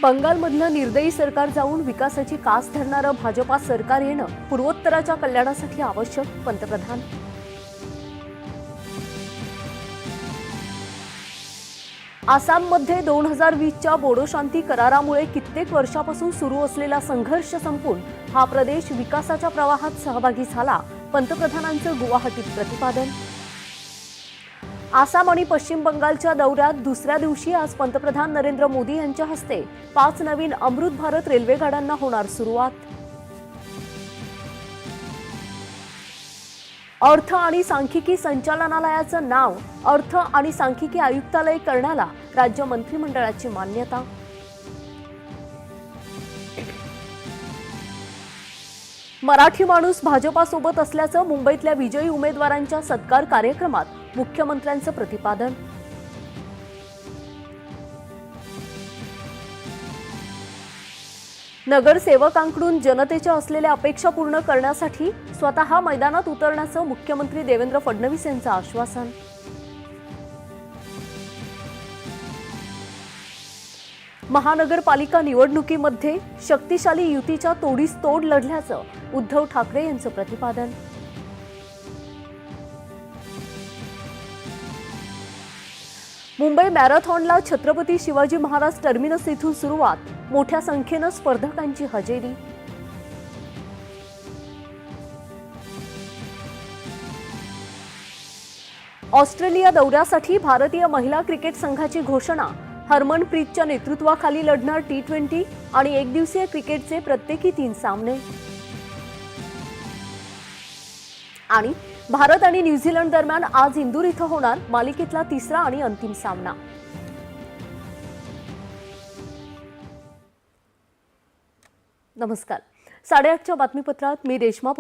बंगालमधलं निर्दयी सरकार जाऊन विकासाची कास धरणारं भाजपा सरकार येणं पूर्वोत्तराच्या कल्याणासाठी आवश्यक, पंतप्रधान. आसाममध्ये 2020च्या बोडो शांती करारामुळे कित्येक वर्षापासून सुरू असलेला संघर्ष संपून हा प्रदेश विकासाच्या प्रवाहात सहभागी झाला, पंतप्रधानांचं गुवाहाटीत प्रतिपादन. आसाम आणि पश्चिम बंगालच्या दौऱ्यात दुसऱ्या दिवशी आज पंतप्रधान नरेंद्र मोदी यांच्या हस्ते 5 नवीन अमृत भारत रेल्वे गाड्यांना होणार सुरुवात. अर्थ आणि सांख्यिकी संचालनालयाचं नाव अर्थ आणि सांख्यिकी आयुक्तालय करण्याला राज्य मंत्रिमंडळाची मान्यता. मराठी माणूस भाजपासोबत असल्याचं मुंबईतल्या विजयी उमेदवारांच्या सत्कार कार्यक्रमात मुख्यमंत्र्यांचं प्रतिपादन. नगरसेवकांकडून जनतेच्या असलेल्या अपेक्षा पूर्ण करण्यासाठी स्वतः मैदानात उतरण्याचं मुख्यमंत्री देवेंद्र फडणवीस यांचं आश्वासन. महानगरपालिका निवडणुकीमध्ये शक्तिशाली युतीच्या तोडीस तोड लढल्याचं उद्धव ठाकरे यांचं प्रतिपादन. मुंबई मॅरेथॉनला छत्रपती शिवाजी महाराज टर्मिनस येथून सुरुवात, मोठ्या संख्येनं स्पर्धकांची हजेरी. ऑस्ट्रेलिया दौऱ्यासाठी भारतीय महिला क्रिकेट संघाची घोषणा. हरमनप्रीतच्या नेतृत्वाखाली लढणार T20 आणि एकदिवसीय क्रिकेटचे प्रत्येकी 3 सामने. आणि भारत आणि न्यूझीलंड दरम्यान आज इंदूर इथं होणार मालिकेतला तिसरा आणि अंतिम सामना. नमस्कार. 8:30च्या बातमीपत्रात मी रेश्मा